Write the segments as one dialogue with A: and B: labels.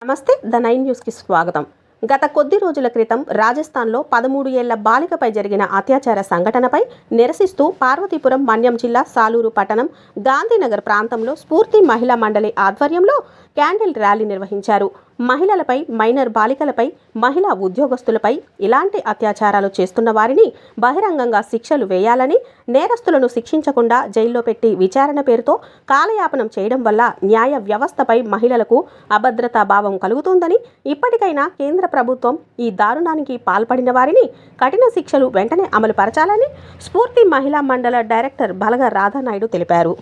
A: నమస్తే ద 9 న్యూస్కి స్వాగతం. గత కొద్ది రోజుల క్రితం రాజస్థాన్లో 13 ఏళ్ల బాలికపై జరిగిన అత్యాచార సంఘటనపై నిరసిస్తూ పార్వతీపురం మన్యం జిల్లా సాలూరు పట్టణం గాంధీనగర్ ప్రాంతంలో స్ఫూర్తి మహిళా మండలి ఆధ్వర్యంలో క్యాండిల్ ర్యాలీ నిర్వహించారు. మహిళలపై, మైనర్ బాలికలపై, మహిళా ఉద్యోగస్తులపై ఇలాంటి అత్యాచారాలు చేస్తున్న వారిని బహిరంగంగా శిక్షలు వేయాలని, నేరస్తులను శిక్షించకుండా జైల్లో పెట్టి విచారణ పేరుతో కాలయాపనం చేయడం వల్ల న్యాయ వ్యవస్థపై మహిళలకు అభద్రతా భావం కలుగుతుందని, ఇప్పటికైనా కేంద్ర ప్రభుత్వం ఈ దారుణానికి పాల్పడిన వారిని కఠిన శిక్షలు వెంటనే అమలు పరచాలని స్ఫూర్తి మహిళా మండల డైరెక్టర్ బలగ రాధానాయుడు తెలిపారు.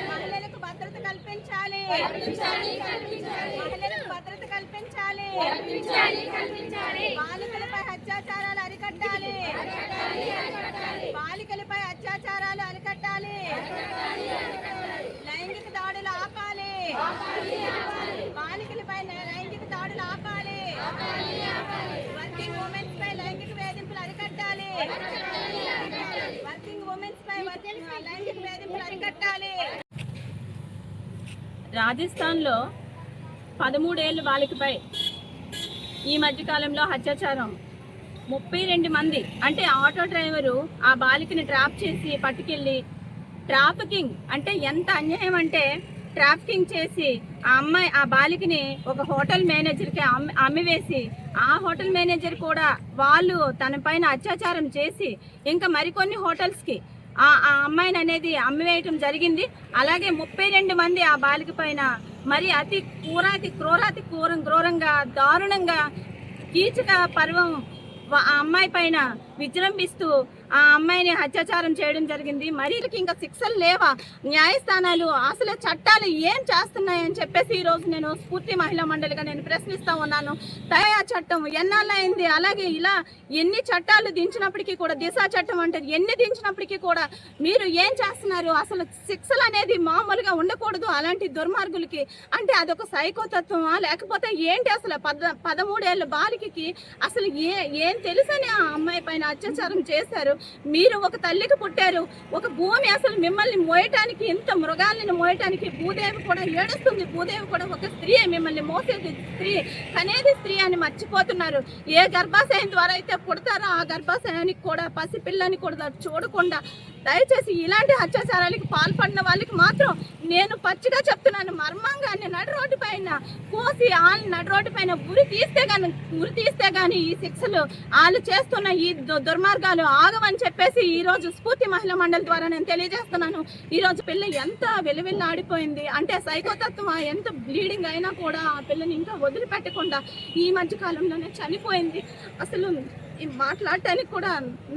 B: మహిళలకు భద్రత కల్పించాలి. బాలికలపై అత్యాచారాలు అరికట్టాలి. బాలికలపై అత్యాచారాలు అరికట్టాలి. లైంగిక దాడులు ఆపాలి. బాలికలపై లైంగిక దాడులు ఆపాలి. వర్కింగ్ ఉమెన్స్ పై లైంగిక వేధింపులు అరికట్టాలి. వర్కింగ్ ఉమెన్స్ పై లైంగిక వేధింపులు అరికట్టాలి.
C: రాజస్థాన్లో 13 ఏళ్ళ బాలికపై ఈ మధ్యకాలంలో అత్యాచారం 32 మంది అంటే ఆటో డ్రైవరు ఆ బాలికని ట్రాప్ చేసి పట్టుకెళ్ళి ట్రాఫికింగ్ అంటే ఎంత అన్యాయం అంటే ట్రాఫికింగ్ చేసి ఆ బాలికని ఒక హోటల్ మేనేజర్కి అమ్మివేసి ఆ హోటల్ మేనేజర్ కూడా వాళ్ళు తన పైన అత్యాచారం చేసి ఇంకా మరికొన్ని హోటల్స్కి ఆ అమ్మాయిని అనేది అమ్మివేయటం జరిగింది. అలాగే 32 మంది ఆ బాలిక పైన మరి అతి క్రూరంగా దారుణంగా కీచక పర్వం ఆ అమ్మాయి పైన విజృంభిస్తూ ఆ అమ్మాయిని అత్యాచారం చేయడం జరిగింది. మరి ఇంకా శిక్షలు లేవా? న్యాయస్థానాలు అసలు చట్టాలు ఏం చేస్తున్నాయని చెప్పేసి ఈరోజు నేను స్ఫూర్తి మహిళా మండలిగా నేను ప్రశ్నిస్తూ ఉన్నాను. దయా చట్టం ఎన్నాళ్ళైంది? అలాగే ఇలా ఎన్ని చట్టాలు దించినప్పటికీ కూడా, దిశా చట్టం అంటే ఎన్ని దించినప్పటికీ కూడా మీరు ఏం చేస్తున్నారు? అసలు శిక్షలు అనేది మామూలుగా ఉండకూడదు అలాంటి దుర్మార్గులకి. అంటే అదొక సైకోతత్వమా లేకపోతే ఏంటి? అసలు 13 ఏళ్ళ బాలికకి అసలు ఏం తెలుసని ఆ అమ్మాయి పైన అత్యాచారం చేశారు. మీరు ఒక తల్లికి పుట్టారు. ఒక భూమి అసలు మిమ్మల్ని మోయటానికి, ఇంత మృగాలను మోయటానికి భూదేవి కూడా ఏడుస్తుంది. భూదేవి కూడా ఒక స్త్రీ, మిమ్మల్ని మోసేది స్త్రీ, కనేది స్త్రీ అని మర్చిపోతున్నారు. ఏ గర్భాశయం ద్వారా అయితే పుడతారో ఆ గర్భాశయానికి కూడా పసిపిల్లని కూడా చూడకుండా దయచేసి ఇలాంటి అత్యాచారాలకు పాల్పడిన వాళ్ళకి మాత్రం నేను పచ్చిగా చెప్తున్నాను, మర్మంగాన్ని నడి రోడ్డు పైన కోసి వాళ్ళని నడి రోడ్డు పైన ఉరి తీస్తే గానీ ఈ శిక్షలు వాళ్ళు చేస్తున్న ఈ దుర్మార్గాలు ఆగవని చెప్పేసి ఈ రోజు స్ఫూర్తి మహిళా మండలి ద్వారా నేను తెలియజేస్తున్నాను. ఈ రోజు పిల్ల ఎంత వెలువెల్లి ఆడిపోయింది అంటే సైకోతత్వం ఎంత బ్లీడింగ్ అయినా కూడా ఆ పిల్లని ఇంకా వదిలిపెట్టకుండా ఈ మధ్య కాలంలోనే చనిపోయింది. అసలు మాట్లాడటానికి కూడా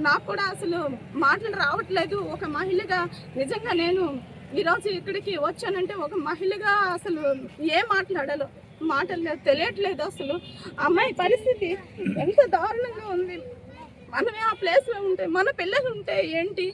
C: నాకు కూడా అసలు మాటలు రావట్లేదు. ఒక మహిళగా నిజంగా నేను ఈరోజు ఇక్కడికి వచ్చానంటే ఒక మహిళగా అసలు ఏం మాట్లాడాలో మాటలు తెలియట్లేదు. అసలు అమ్మాయి పరిస్థితి ఎంత దారుణంగా ఉంది. మనమే ఆ ప్లేస్లో ఉంటే మన పిల్లలు ఉంటే ఏంటి?